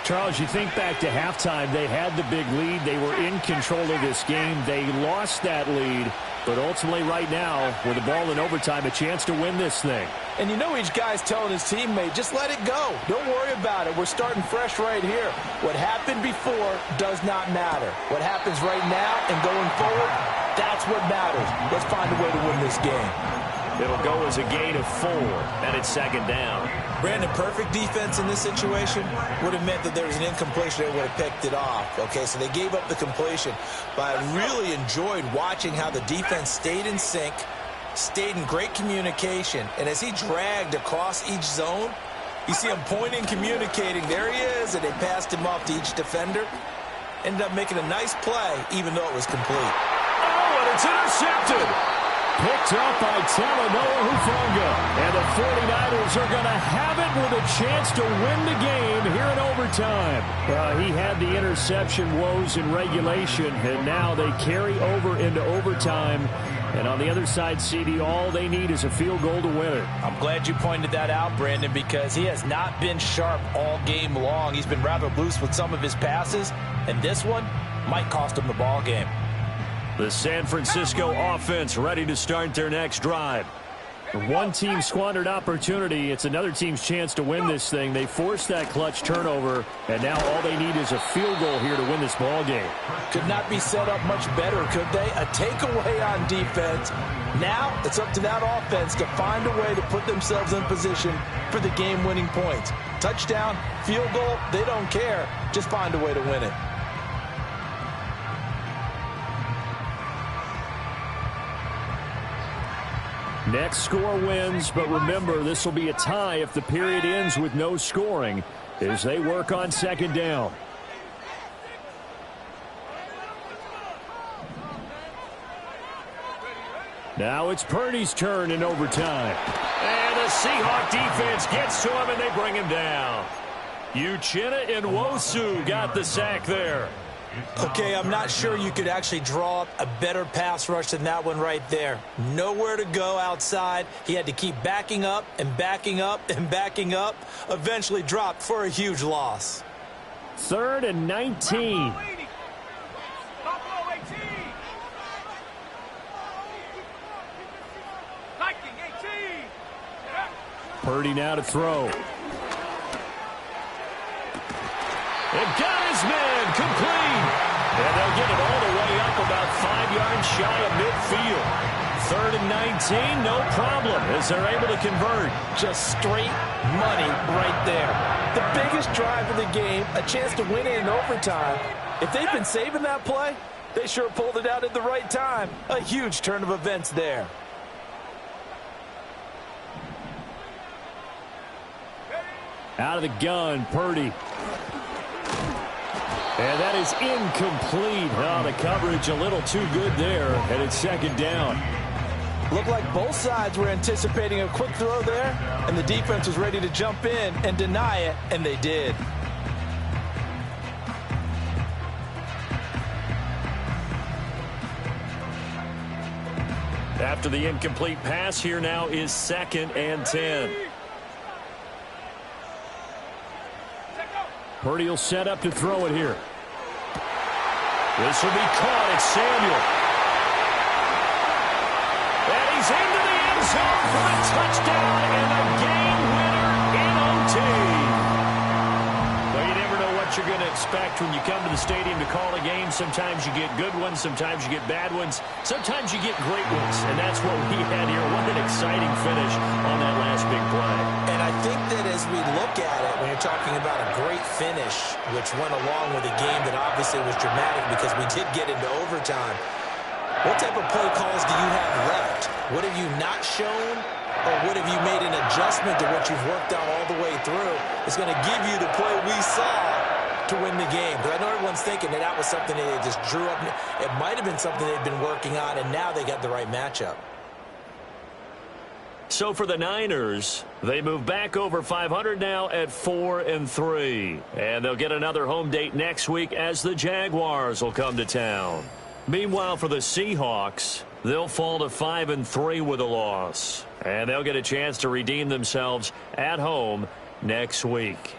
Charles, you think back to halftime, they had the big lead. They were in control of this game. They lost that lead, but ultimately right now, with the ball in overtime, a chance to win this thing. And you know each guy's telling his teammate, just let it go. Don't worry about it. We're starting fresh right here. What happened before does not matter. What happens right now and going forward, that's what matters. Let's find a way to win this game. It'll go as a gain of 4, and it's second down. Brandon, perfect defense in this situation would have meant that there was an incompletion that would have picked it off. Okay, so they gave up the completion. But I really enjoyed watching how the defense stayed in sync, stayed in great communication. And as he dragged across each zone, you see him pointing, communicating. There he is, and they passed him off to each defender. Ended up making a nice play, even though it was complete. Oh, and it's intercepted. Picked up by Talanoa Hufanga. And the 49ers are going to have it with a chance to win the game here in overtime. He had the interception woes in regulation, and now they carry over into overtime. And on the other side, CD, all they need is a field goal to win it. I'm glad you pointed that out, Brandon, because he has not been sharp all game long. He's been rather loose with some of his passes, and this one might cost him the ball game. The San Francisco offense ready to start their next drive. One team squandered opportunity. It's another team's chance to win this thing. They forced that clutch turnover, and now all they need is a field goal here to win this ball game. Could not be set up much better, could they? A takeaway on defense. Now it's up to that offense to find a way to put themselves in position for the game-winning points. Touchdown, field goal, they don't care. Just find a way to win it. Next score wins, but remember, this will be a tie if the period ends with no scoring as they work on second down. Now it's Purdy's turn in overtime. And the Seahawk defense gets to him, and they bring him down. Uchenna Nwosu got the sack there. Okay, I'm not sure you could actually draw up a better pass rush than that one right there. Nowhere to go outside. He had to keep backing up and backing up and backing up. Eventually dropped for a huge loss. 3rd and 19. Purdy now to throw. They've got his man complete. And they'll get it all the way up about 5 yards shy of midfield. 3rd and 19, no problem, as they're able to convert. Just straight money right there. The biggest drive of the game, a chance to win it in overtime. If they've been saving that play, they sure pulled it out at the right time. A huge turn of events there. Out of the gun, Purdy. And that is incomplete. Oh, the coverage a little too good there, and it's second down. Looked like both sides were anticipating a quick throw there, and the defense was ready to jump in and deny it, and they did. After the incomplete pass, here now is 2nd and 10. Purdy will set up to throw it here. This will be caught. It's Samuel. And he's into the end zone for a touchdown and a game winner in OT. Well, you never know what you're going to expect when you come to the stadium to call a game. Sometimes you get good ones. Sometimes you get bad ones. Sometimes you get great ones. And that's what we had here. What an exciting finish on that last big play. And I think that as we look at it, when you're talking about a great finish, which went along with a game that obviously was dramatic because we did get into overtime, what type of play calls do you have left? What have you not shown, or what have you made an adjustment to what you've worked out all the way through? It's going to give you the play we saw to win the game. Because I know everyone's thinking that that was something that they just drew up. It might have been something they've been working on, and now they got the right matchup. So for the Niners, they move back over 500 now at 4-3. And they'll get another home date next week as the Jaguars will come to town. Meanwhile, for the Seahawks, they'll fall to 5-3 with a loss. And they'll get a chance to redeem themselves at home next week.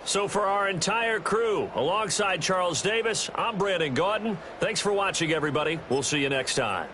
So for our entire crew, alongside Charles Davis, I'm Brandon Gaudin. Thanks for watching, everybody. We'll see you next time.